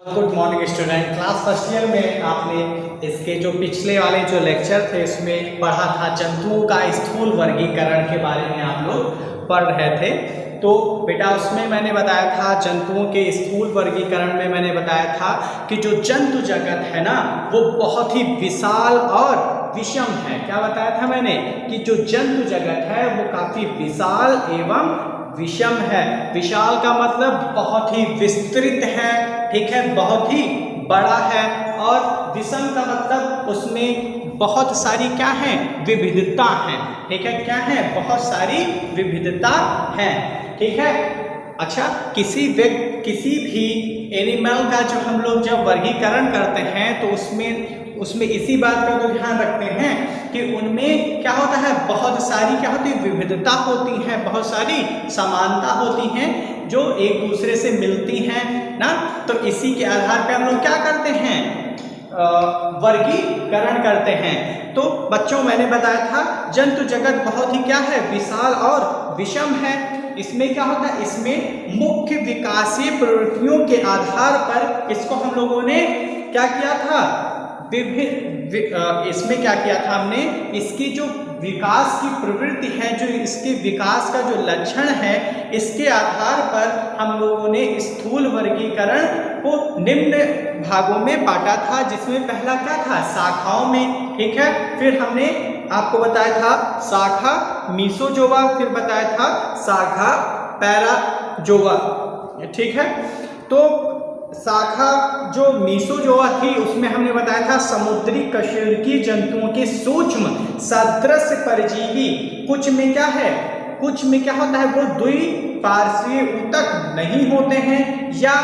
Good morning student. Class first year में आपने इसके जो पिछले वाले जो लेक्चर थे उसमें पढ़ा था जंतुओं का स्थूल वर्गीकरण के बारे में आप लोग पढ़ रहे थे। तो बेटा उसमें मैंने बताया था जंतुओं के स्थूल वर्गीकरण में मैंने बताया था कि जो जंतु जगत है ना वो बहुत ही विशाल और विषम है। क्या बताया था मैंने कि जो जंतु जगत है वो काफ़ी विशाल एवं विषम है। विशाल का मतलब बहुत ही विस्तृत है, ठीक है, बहुत ही बड़ा है। और विषम का मतलब उसमें बहुत सारी क्या है, विविधता है, ठीक है। क्या है, बहुत सारी विविधता है, ठीक है। अच्छा, किसी भी एनिमल का जो हम लोग जब वर्गीकरण करते हैं तो उसमें इसी बात का तो ध्यान रखते हैं कि उनमें क्या होता है, बहुत सारी क्या होती है, विविधता होती है, बहुत सारी समानता होती हैं जो एक दूसरे से मिलती हैं ना। तो इसी के आधार पे हम लोग क्या करते हैं, वर्गीकरण करते हैं। तो बच्चों मैंने बताया था जंतु जगत बहुत ही क्या है, विशाल और विषम है। इसमें क्या होता है, इसमें मुख्य विकासीय प्रवृत्तियों के आधार पर इसको हम लोगों ने क्या किया था, इसमें क्या किया था हमने, इसकी जो विकास की प्रवृत्ति है, जो इसके विकास का जो लक्षण है, इसके आधार पर हम लोगों ने स्थूल वर्गीकरण को निम्न भागों में बांटा था, जिसमें पहला क्या था, शाखाओं में, ठीक है। फिर हमने आपको बताया था शाखा मीसोजोआ, फिर बताया था शाखा पैराजोआ, ठीक है। तो शाखा जो मीसोजोआ थी उसमें हमने बताया था समुद्री कशेरुकी जंतुओं के सूक्ष्म सदृश परजीवी, कुछ में क्या है, कुछ में क्या होता है, वो द्विपार्श्वीय ऊतक नहीं होते हैं, या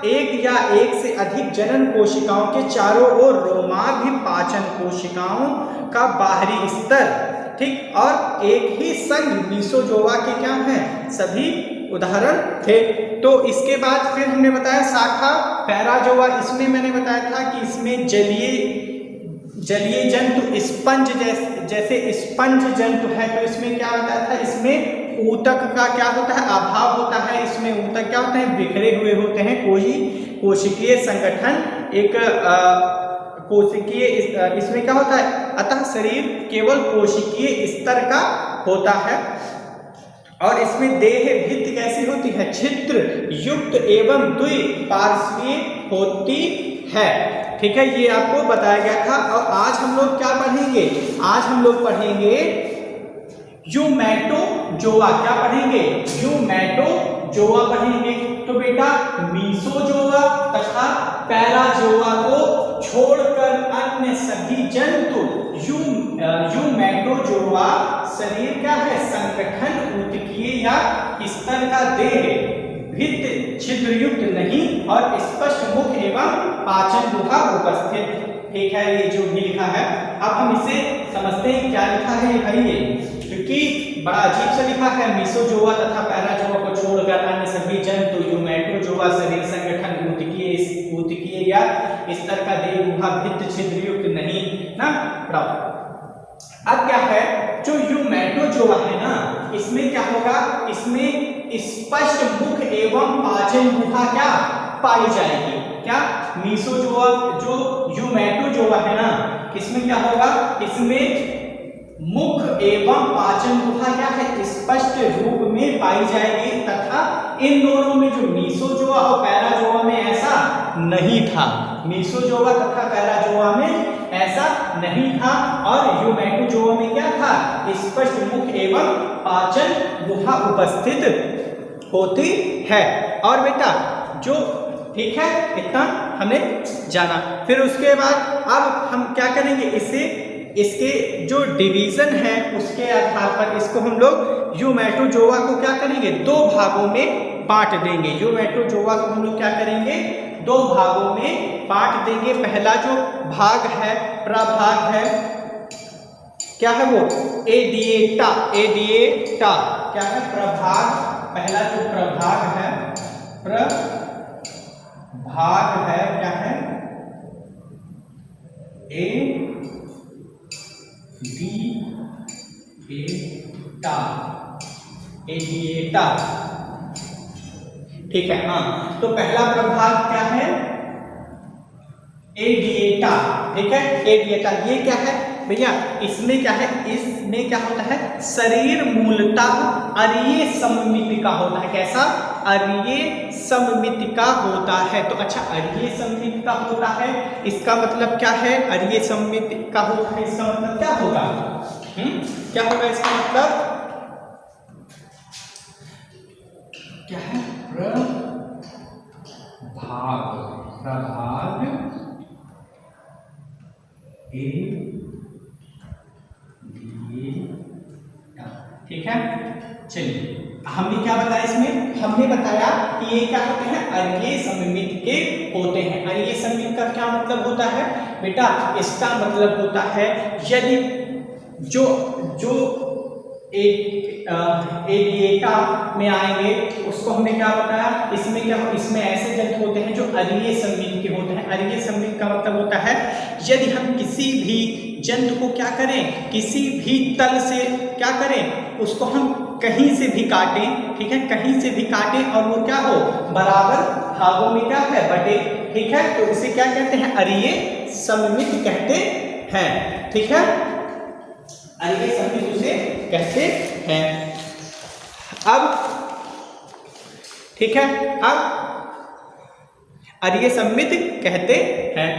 एक से अधिक जनन कोशिकाओं के चारों ओर रोमाग्य पाचन कोशिकाओं का बाहरी स्तर, ठीक। और एक ही संघ मीसोजोआ के क्या है, सभी उदाहरण थे। तो इसके बाद फिर हमने बताया शाखा पैराजोआ, इसमें मैंने बताया था कि इसमें जलीय जंतु स्पंज जैसे स्पंज जंतु है। तो इसमें क्या होता था, इसमें ऊतक का क्या होता है, अभाव होता है। इसमें ऊतक क्या होते हैं, बिखरे हुए होते हैं। कोशिकीय संगठन एक कोशिकीय, इसमें क्या होता है, अतः शरीर केवल कोशिकीय स्तर का होता है। और इसमें देह भित्ति कैसी होती है, छिद्र युक्त एवं द्विपार्श्वीय होती है, ठीक है। ये आपको बताया गया था। और आज हम लोग क्या पढ़ेंगे, आज हम लोग पढ़ेंगे यूमेटोजोआ। क्या पढ़ेंगे, यूमेटोजोआ पढ़ेंगे। तो बेटा मीसोजोआ तथा पैराजोआ को छोड़कर अन्य सभी जंतु यूमेटोजोआ शरीर क्या है, संगठन ऊतकीय या स्तर का देह भित्ति छिद्रयुक्त नहीं और स्पष्ट मुख एवं पाचन गुहा उपस्थित, ठीक है। ये जो भी लिखा है, अब हम इसे समझते हैं क्या लिखा है ये भाई, क्योंकि बड़ा अजीब सा लिखा है। मीसोजोआ तथा पैराजोआ को छोड़कर अन्य सभी जंतु यूमेटोजोआ शरीर संगठन ऊतकीय या स्तर का देह गुहा भित्ति छिद्रयुक्त नहीं ना। अब क्या है, जो यूमेटोजोआ है ना, इसमें क्या होगा, इसमें स्पष्ट मुख एवं पाचन गुहा क्या पाई जाएगी। क्या मीसोजोआ जो यूमेटोजोआ है ना, इसमें क्या होगा, इसमें मुख एवं पाचन गुहा क्या है, स्पष्ट रूप में पाई जाएगी। तथा इन दोनों में जो मीसोजोआ और पैराजोआ में ऐसा नहीं था, मीसोजोआ तथा पैराजोआ में ऐसा नहीं था। और यूमेटोजोआ में क्या था, स्पष्ट मुख एवं पाचन गुहा उपस्थित होती है। और बेटा जो, ठीक है, इतना हमने जाना। फिर उसके बाद अब हम क्या करेंगे, इसके जो डिवीजन है उसके आधार पर इसको हम लोग यूमेटोजोआ को क्या करेंगे, दो भागों में बांट देंगे। यूमेटोजोआ को हम लोग क्या करेंगे, दो भागों में बांट देंगे। पहला जो भाग है, प्रभाग है, क्या है वो, एडिएटा क्या है, प्रभाग। पहला जो प्रभाग है क्या है, एडिएटा, ठीक है। हाँ, तो पहला प्रभाग क्या है, एडिएटा, ठीक है। एडिएटा ये क्या है भैया, इसमें क्या है, इसमें क्या होता है, शरीर मूलतः अरीय सममिति का होता है। कैसा, अरीय सममिति का होता है। तो अच्छा, अरीय सममिति का होता है, इसका मतलब क्या है, अरीय सममिति का होता है, इसका मतलब क्या होगा, क्या होगा इसका मतलब, क्या है, प्रभाग ठीक है। चलिए हमने क्या बताया इसमें, हमने बताया कि ये क्या होते हैं, अरीय सममित के होते हैं। अरीय सममित का क्या मतलब होता है बेटा, इसका मतलब होता है यदि जो एडिएटा में आएंगे उसको हमने क्या बताया, इसमें क्या हो, इसमें ऐसे जंतु होते हैं जो अरीय सममित के होते हैं। अरीय सममित का मतलब होता है यदि हम किसी भी जंतु को क्या करें, किसी भी तल से क्या करें, उसको हम कहीं से भी काटें, ठीक है, कहीं से भी काटें और वो क्या हो, बराबर भागों में क्या है, बटे, ठीक है। तो इसे क्या कहते हैं, अरीय सममित कहते हैं, ठीक है, अरीय सममित उसे कहते हैं। अब ठीक है, अब अरीय सममित कहते हैं।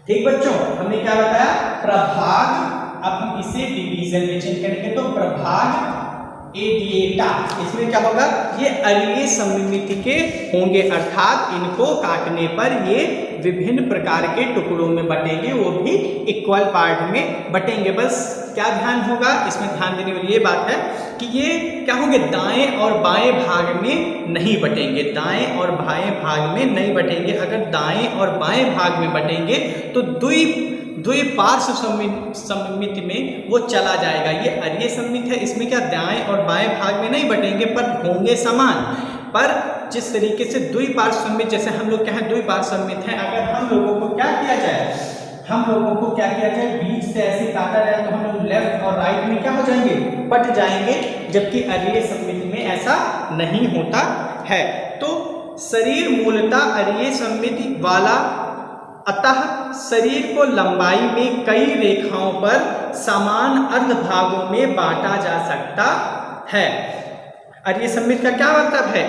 ठीक बच्चों, हमने क्या बताया, प्रभाग, अब हम इसे डिवीजन में चेंज करेंगे तो प्रभाग एडिएटा, इसमें क्या होगा, ये अरीय सममिति के होंगे, अर्थात इनको काटने पर ये विभिन्न प्रकार के टुकड़ों में बटेंगे, वो भी इक्वल पार्ट में बटेंगे। बस क्या ध्यान होगा इसमें, ध्यान देने वाली ये बात है कि ये क्या होंगे, दाएं और बाएं भाग में नहीं बटेंगे, दाएं और बाएं भाग में नहीं बटेंगे। अगर दाएं और बाएं भाग में बटेंगे तो द्विपार्श्व सममिति में वो चला जाएगा। ये अरीय सममित है, इसमें क्या दाएं और बाएं भाग में नहीं बटेंगे पर होंगे समान। पर जिस तरीके से द्विपार्श्व सममित, जैसे हम लोग क्या है, द्विपार्श्व सममित है, अगर हम लोगों को क्या किया जाए, हम लोगों को क्या किया जाए, बीच से ऐसे काटा जाए तो हम लोग लेफ्ट और राइट में क्या हो जाएंगे, बट जाएंगे, जबकि अरीय सममिति में ऐसा नहीं होता है। तो शरीर मूलतः अरीय सममिति वाला, अतः शरीर को लंबाई में कई रेखाओं पर समान अर्ध भागों में बांटा जा सकता है। अरीय सममित का क्या मतलब है,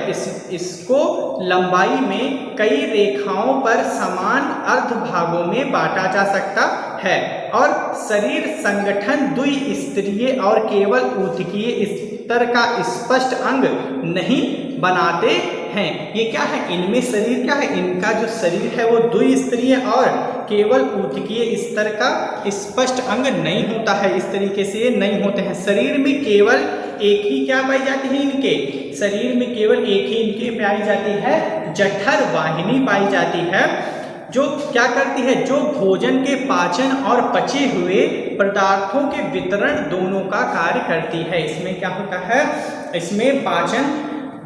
इसको लंबाई में कई रेखाओं पर समान अर्ध भागों में बांटा जा सकता है। और शरीर संगठन द्विस्तरीय और केवल ऊतकीय स्तर का स्पष्ट अंग नहीं बनाते हैं। ये क्या है, इनमें शरीर क्या है, इनका जो शरीर है वो द्विस्तरीय और केवल ऊतकीय स्तर का स्पष्ट अंग नहीं होता है, इस तरीके से ये नहीं होते हैं। शरीर में केवल एक ही क्या पाई जाती है, इनके शरीर में केवल एक ही इनके पाई जाती है, जठर वाहिनी पाई जाती है, जो क्या करती है, जो भोजन के पाचन और पचे हुए पदार्थों के वितरण दोनों का कार्य करती है। इसमें क्या होता है, इसमें पाचन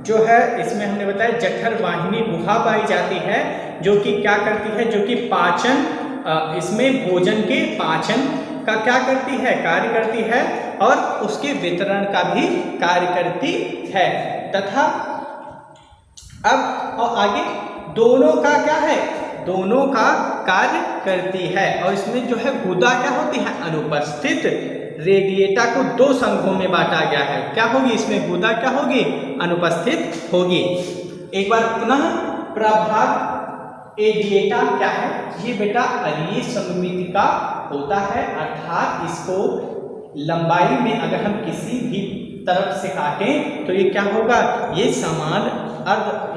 जो है, इसमें हमने बताया जठर वाहिनी गुहा पाई जाती है, जो कि क्या करती है, जो कि पाचन, इसमें भोजन के पाचन का क्या करती है, कार्य करती है, और उसके वितरण का भी कार्य करती है। तथा अब और आगे दोनों का क्या है, दोनों का कार्य करती है। और इसमें जो है गुदा क्या होती है, अनुपस्थित। रेडिएटा को दो संघों में बांटा गया है, क्या होगी इसमें, गुदा क्या होगी, अनुपस्थित होगी। एक बार पुनः, प्रभाग एडिएटा क्या है, ये बेटा अरीय सममिति का होता है, अर्थात इसको लंबाई में अगर हम किसी भी तरफ से काटें तो ये क्या होगा, ये समान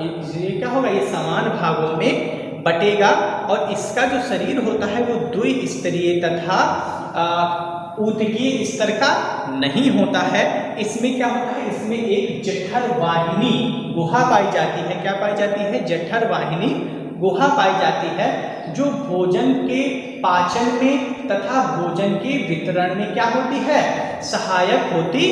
ये क्या होगा, ये समान भागों में बटेगा। और इसका जो शरीर होता है वो द्विस्तरीय तथा ऊतकीय स्तर का नहीं होता है। इसमें क्या होता है, इसमें एक जठर वाहिनी गुहा पाई जाती है, क्या पाई जाती है, जठर वाहिनी गुहा पाई जाती है, जो भोजन के पाचन में तथा भोजन के वितरण में क्या होती है, सहायक होती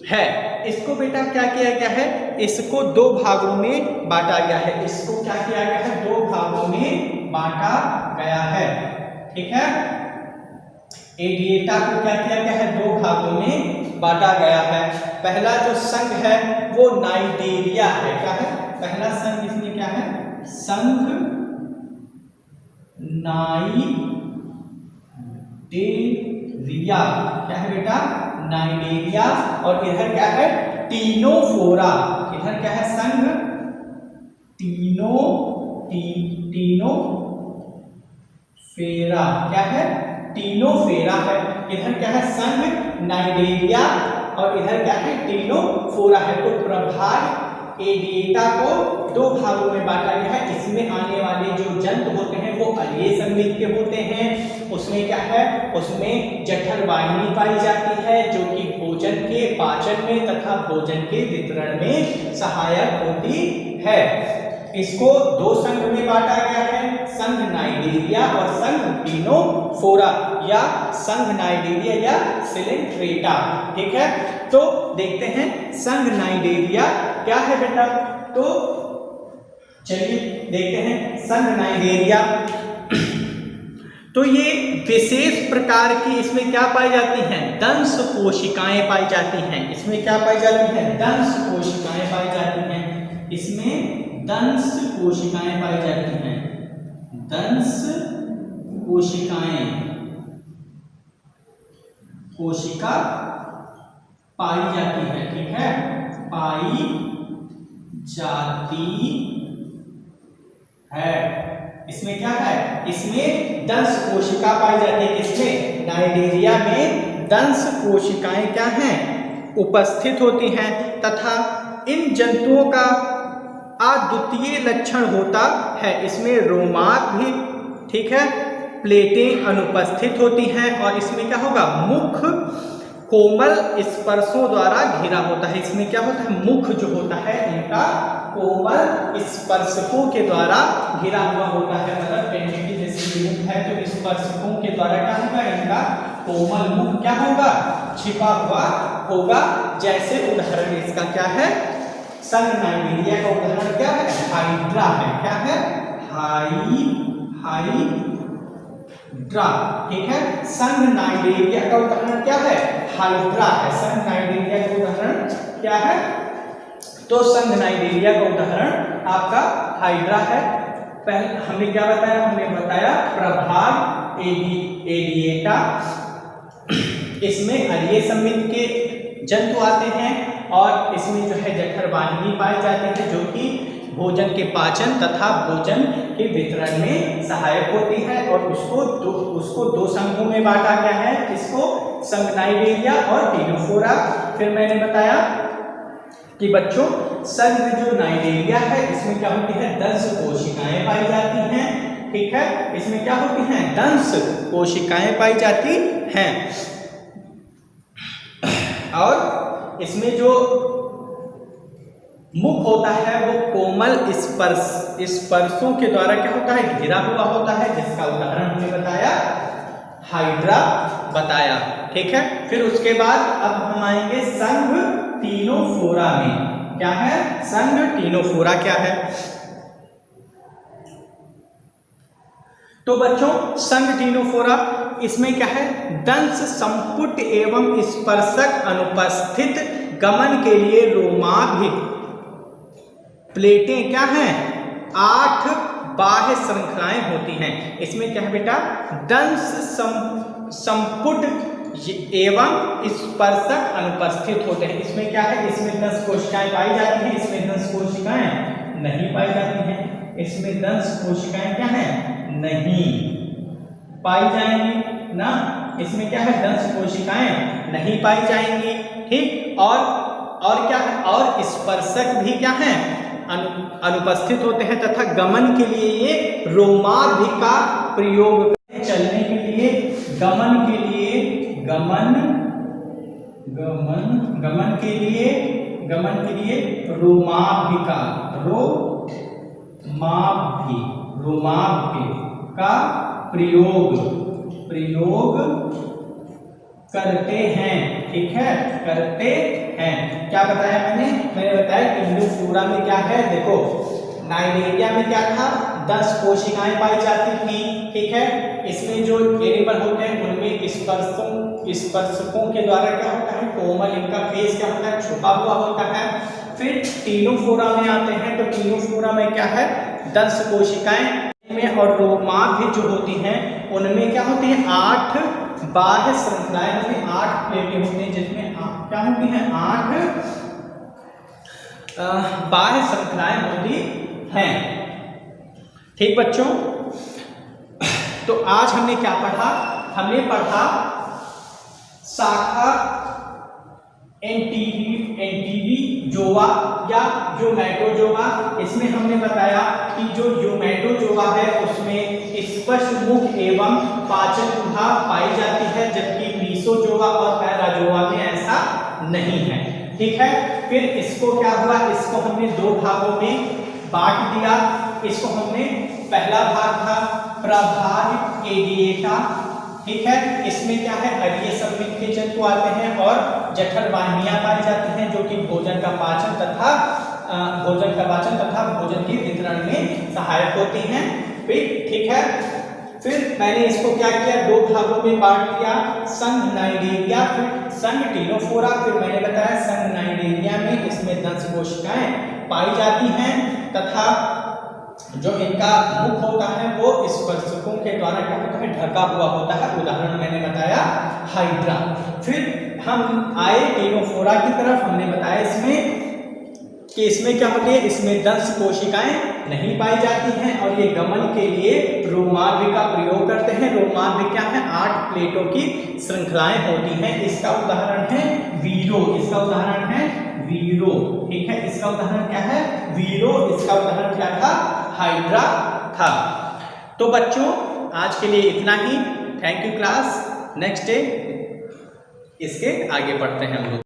है। इसको बेटा क्या किया गया है, इसको दो भागों में बांटा गया है, इसको क्या किया गया है, दो भागों में बांटा गया है, ठीक है। एडिएटा को क्या किया गया है, दो भागों में बांटा गया है। पहला जो संघ है वो नाइडेरिया है, क्या है, पहला संघ इसमें क्या है, संघ नाइडेरिया। क्या है बेटा? नाइडेरिया। और इधर क्या है? टीनोफोरा। इधर क्या है? संघ टीनोफेरा। क्या है? टीनोफेरा है। इधर क्या है? संघ नाइडेरिया और इधर क्या है? टीनोफोरा है। तो प्रभाग एडिएटा को दो भागों में बांटा गया है। इसमें आने वाले जो जंतु होते हैं वो अलीय संवृत्त के होते हैं। उसमें क्या है? उसमें जठर वाहिनी पाई जाती है जो कि भोजन के पाचन में तथा भोजन के वितरण में सहायक होती है। इसको दो संघ में बांटा गया है, संघ नाइडेरिया और संघ टीनोफोरा या संघ नाइडेरिया या सिलेंट्रेटा। ठीक है, तो देखते हैं संघ नाइडेरिया क्या है बेटा। तो चलिए देखते हैं संघ नाइडेरिया। तो ये विशेष प्रकार की इसमें क्या पाई जाती हैं? दंश कोशिकाएं पाई जाती हैं। इसमें क्या पाई जाती हैं? दंश कोशिकाएं पाई जाती हैं। इसमें दंश कोशिकाएं पाई जाती हैं। दंश कोशिका पाई जाती है। ठीक है, पाई जाती है। इसमें क्या है? इसमें दंश कोशिका पाई जाती है। किसमें? नाइडेरिया में दंश कोशिकाएं क्या हैं? उपस्थित होती हैं तथा इन जंतुओं का अद्वितीय लक्षण होता है। इसमें रोमांच भी, ठीक है, प्लेटें अनुपस्थित होती हैं और इसमें क्या होगा? मुख कोमल स्पर्शों द्वारा घिरा होता है। इसमें क्या होता है? मुख जो होता है इनका कोमल स्पर्शकों के द्वारा घिरा हुआ होता है। मतलब पेनिटी जैसे मुख है तो स्पर्शकों के द्वारा क्या होगा? इनका कोमल मुख क्या होगा? छिपा हुआ होगा। जैसे उदाहरण इसका क्या है? संघ नाइडेरिया का उदाहरण क्या है? हाइड्रा है। क्या है? हाइड्रा। ठीक है, संघ नाइडेरिया का उदाहरण क्या है? हाइड्रा है। संघ नाइडेरिया का उदाहरण क्या है? तो संघ नाइडेरिया का उदाहरण आपका हाइड्रा है। पहले हमने क्या बताया? हमने बताया प्रभाग एडिएटा। इसमें अलीय संवृत्त के जंतु आते हैं और इसमें जो है जठर वाहिनी पाई जाती है जो कि भोजन के पाचन तथा भोजन के वितरण में सहायक होती है। और उसको दो संघों में बांटा गया है। इसको संघ नाइडेरिया और टीनोफोरा। फिर मैंने बताया कि बच्चों संघ जो नाइडेरिया है इसमें क्या होती है? दंश कोशिकाएं पाई जाती हैं। ठीक है, इसमें क्या होती हैं? दंश कोशिकाएं पाई जाती हैं। और इसमें जो मुख होता है वो कोमल स्पर्शों के द्वारा क्या होता है? घिरा हुआ होता है, जिसका उदाहरण हमने बताया हाइड्रा बताया। ठीक है, फिर उसके बाद अब हम आएंगे संघ टीनोफोरा में। क्या है? संघ टीनोफोरा क्या है? तो बच्चों संघ टीनोफोरा इसमें क्या है? दंश संपुट एवं स्पर्शक अनुपस्थित, गमन के लिए रोमाभिक प्लेटें क्या हैं? 8 बाह्य श्रृंखलाएं होती हैं। इसमें क्या है बेटा? दंश संपुट एवं स्पर्शक अनुपस्थित होते हैं। इसमें क्या है? इसमें दंश कोशिकाएं पाई जाती हैं, इसमें दंश कोशिकाएं नहीं पाई जाती हैं। इसमें दंश कोशिकाएं क्या हैं? नहीं पाई जाएंगी ना। इसमें क्या है? दंश कोशिकाएं नहीं पाई जाएंगी। ठीक, और क्या है? और स्पर्शक भी क्या है? अनुपस्थित होते हैं तथा गमन के लिए ये रोमाभि का प्रयोग, चलने के लिए, गमन के लिए रोमाभि का प्रयोग करते हैं। ठीक है, करते हैं। क्या बताया मैंने बताया टीनोफोरा में क्या है? देखो नाइडेरिया में क्या था? 10 कोशिकाएं पाई जाती थी। ठीक है, इसमें जो एनिमल होते हैं उनमें स्पर्शकों के द्वारा क्या होता है? कोमल इनका फेस क्या होता है? छुपा हुआ होता है। फिर टीनोफोरा में आते हैं तो टीनोफोरा में क्या है? दंश कोशिकाएं में और रोमाभ जो होती हैं उनमें क्या होती है 8 बाह्य श्रृंखलाएं होती हैं, 8 प्लेटें होती हैं जिसमें क्या होती हैं 8 बाह्य श्रृंखलाएं होती हैं। ठीक बच्चों, तो आज हमने क्या पढ़ा? हमने पढ़ा शाखा एंटीवी जोवा या यूमेटोजोआ। इसमें हमने बताया कि जो यूमेटोजोआ है उसमें स्पष्ट मुख एवं पाचन गुहा पाई जाती है, जबकि मीसोजोआ और पैराजोआ में ऐसा नहीं है। ठीक है, फिर इसको क्या हुआ, इसको हमने 2 भागों में बांट दिया। इसको हमने पहला भाग था प्रभाव एडिएटा। ठीक है, इसमें क्या है हरीय संवित के जंतु आते हैं और जठर वाहिनियां पाई जाती हैं जो कि भोजन का पाचन तथा भोजन के वितरण में सहायक होती हैं। ठीक है, फिर मैंने इसको क्या किया 2 भागों में बांट दिया, संघ नाइडेरिया फिर संघ टीनोफोरा। फिर मैंने बताया संघ नाइडेरिया में इसमें दंश कोशिकाएं पाई जाती हैं तथा जो इनका मुख होता है वो स्पर्शकों के द्वारा क्या होता है ढका हुआ होता है। उदाहरण मैंने बताया हाइड्रा। फिर हम आए टीनोफोरा की तरफ। हमने बताया इसमें क्या होती है, इसमें दंश कोशिकाएं नहीं पाई जाती हैं और ये गमन के लिए रोमाभ का प्रयोग करते हैं। रोमाभ क्या है 8 प्लेटों की श्रृंखलाएं होती हैं। इसका उदाहरण है वीरो। ठीक है, इसका उदाहरण क्या है वीरो। इसका उदाहरण क्या था हाइड्रा था। तो बच्चों आज के लिए इतना ही। Thank you class. Next day इसके आगे बढ़ते हैं हम लोग।